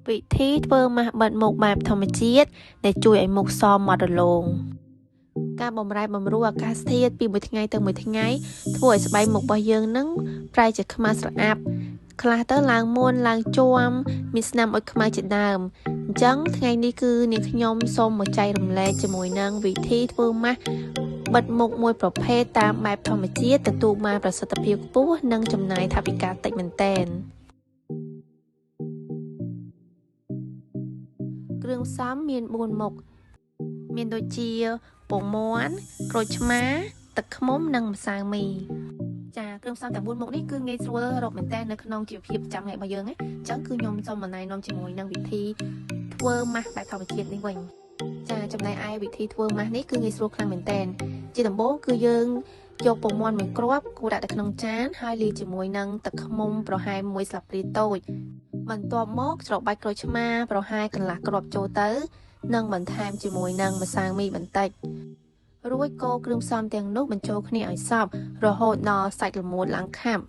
วิธีធ្វើម៉ាស់បិទមុខបែបធម្មជាតិដែលជួយឲ្យមុខសមមាត់រលោងការបម្រែបម្រួលអាកាសធាតុពីមួយថ្ងៃទៅមួយថ្ងៃធ្វើឲ្យស្បែកមុខរបស់យើងនឹងប្រែជាខ្មៅស្រអាប់ខ្លះទៅឡើងមួនឡើងជាំមានស្នាមអុចខ្មៅជាដើមអញ្ចឹងថ្ងៃនេះគឺនាងខ្ញុំសូមមកចែករំលែកជាមួយនឹងវិធីធ្វើម៉ាស់បិទមុខមួយប្រភេទតាមបែបធម្មជាតិទទួលបានប្រសិទ្ធភាពខ្ពស់និងចំណាយថវិកាតិចមែនទែនគ្រឿងផ្សំមាន4មុខមានដូចជាពងមាន់ក្រូចឆ្មាទឹកឃ្មុំនិងម្សៅមីចាគ្រឿងផ្សំទាំង4មុខនេះគឺងាយស្រួលរកមែនតើនៅក្នុងជីវភាពប្រចាំថ្ងៃរបស់យើងណាអញ្ចឹងគឺខ្ញុំសូមណែនាំជាមួយនឹងវិធីធ្វើម៉ាស់បែបធម្មជាតិនេះវិញចាចំណែកឯវិធីធ្វើម៉ាស់នេះគឺងាយស្រួលខ្លាំងមែនតើជាដំបូងគឺយើងយកពងមាន់មួយគ្រាប់គូដាក់ទៅក្នុងចានហើយលាយជាមួយនឹងទឹកឃ្មុំប្រហែល1ស្លាបព្រាតូចបន្ទាប់មកច្របាច់ក្រូចឆ្មាប្រហែលកន្លះគ្រាប់ចូលទៅនិងបន្ថែមជាមួយនឹងម្សៅមីបន្តិចរួចកូរគ្រឿងផ្សំទាំងនោះបញ្ចូលគ្នាឲ្យសព្វរហូតដល់សាច់ល្មួតឡើងខាប់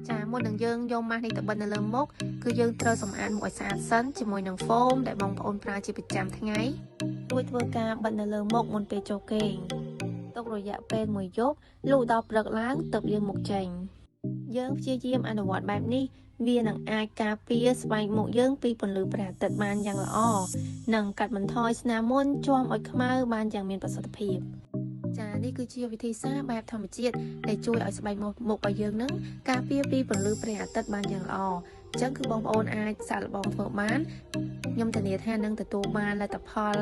ចាមុននឹងយើងយកម៉ាស់នេះទៅបិទនៅលើមុខគឺយើងត្រូវសម្អាតមុខឲ្យស្អាតសិនជាមួយនឹងហ្វូមដែលបងប្អូនប្រើជាប្រចាំថ្ងៃរួចធ្វើការបិទនៅលើមុខមុនពេលចូលគេងទុករយៈពេល1យប់លុះដល់ព្រឹកឡើងទើបលាងមុខចេញយើងព្យាយាមអនុវត្តបែបនេះវានឹងអាចការពារស្បែកមុខយើងពីពន្លឺព្រះអាទិត្យបានយ៉ាងល្អនិងកាត់បន្ថយស្នាមមុនជាំអុចខ្មៅបានយ៉ាងមានប្រសិទ្ធភាពចានេះគឺជាវិធីសាស្ត្របែបធម្មជាតិដែលជួយឲ្យស្បែកមុខរបស់យើងនឹងការពារពីពន្លឺព្រះអាទិត្យបានយ៉ាងល្អអញ្ចឹងគឺបងប្អូនអាចសាកល្បងធ្វើបានខ្ញុំធានាថានឹងទទួលបានលទ្ធផល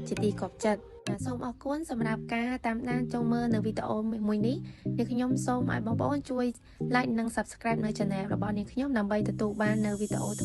ជាទីគាប់ចិត្តសូមអរគុណសម្រាប់ការតាមដានចូលមើលនៅវីដេអូមួយនេះនាងខ្ញុំសូមឲ្យបងប្អូនជួយ like និង subscribe នៅ channel របស់នាងខ្ញុំដើម្បីទទួលបាននៅវីដេអូ